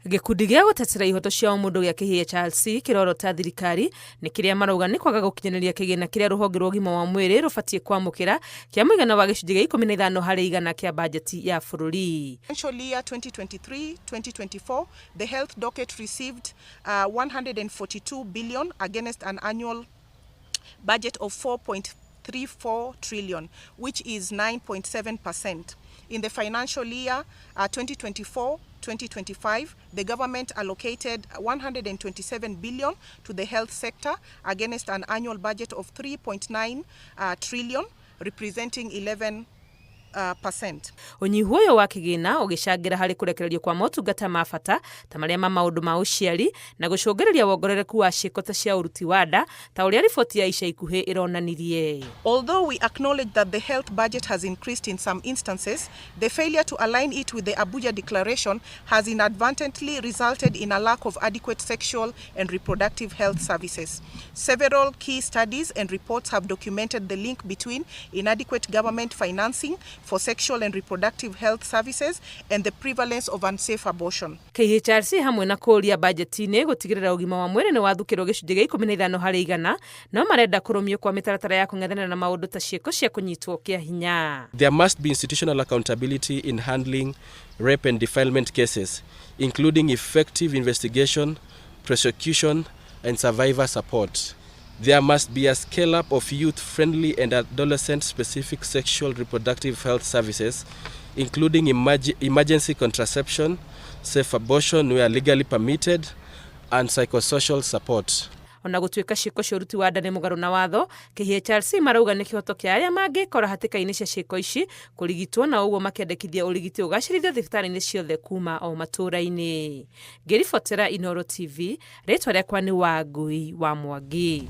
Gĩkundi gĩa gũtetera ihooto cia mũndũ gĩa KHRC kĩrorota thirikari nĩ kĩrĩa marauga nĩ kwaga gũkinyanĩria kĩgĩna kĩrĩa rũhonge rwa ũgima wa mwĩrĩ rũbatiĩ kwamũkĩra kĩa mũigana wa gĩcunjĩ gĩa 15 harĩ igana kĩa bajeti ya bũrũri. Financial year 2023-2024, the health docket received 142 billion against an annual budget of 4.34 trillion, which is 9.7%. In the financial year 2024-2025, the government allocated 127 billion to the health sector against an annual budget of 3.9 trillion, representing 11%. Ũnyihu ũyũ wa kĩgĩna ũgĩcangĩra harĩ kũrekererio kwa motungata ma bata ta marĩa ma maũndũ ma ũciari na gũcũngĩrĩria wongerereku wa ciĩko ta cia ũruti wa nda ta ũrĩa riboti ya ica ikuhĩ ĩronanirie. Although we acknowledge that the health budget has increased in some instances, the failure to align it with the Abuja Declaration has inadvertently resulted in a lack of adequate sexual and reproductive health services. Several key studies and reports have documented the link between inadequate government financing for sexual and reproductive health services and the prevalence of unsafe abortion. KHRC hamwe na kũria bajeti-inĩ gũtigĩrĩra ũgima wa mwĩrĩ nĩ wathukĩrwo gĩcunjĩ gĩa 15 harĩ igana, no marenda kũrũmio kwa mĩtaratara ya kũng'ethanĩra na maũndũ ta ciĩko cia kũnyitwo kĩa hinya. There must be institutional accountability in handling rape and defilement cases, including effective investigation, prosecution, and survivor support. There must be a scale-up of youth-friendly and adolescent-specific sexual reproductive health services, including emergency contraception, safe abortion where legally permitted, and psychosocial support. Ona gũtuĩka ciĩko cia ũruti wa nda nĩ mũgarũ na watho, KHRC marauga nĩ kĩhoto kĩa arĩa mangĩkora hatĩka-inĩ cia ciĩko ici kũrigitwo na ũguo makĩendekithia ũrigiti ũgacĩrithio thibitarĩ-inĩ ciothe kuma o matũũra-inĩ. Ngĩribotera Inooro TV, rĩtwa rĩakwa nĩ Wangui wa Mwangi.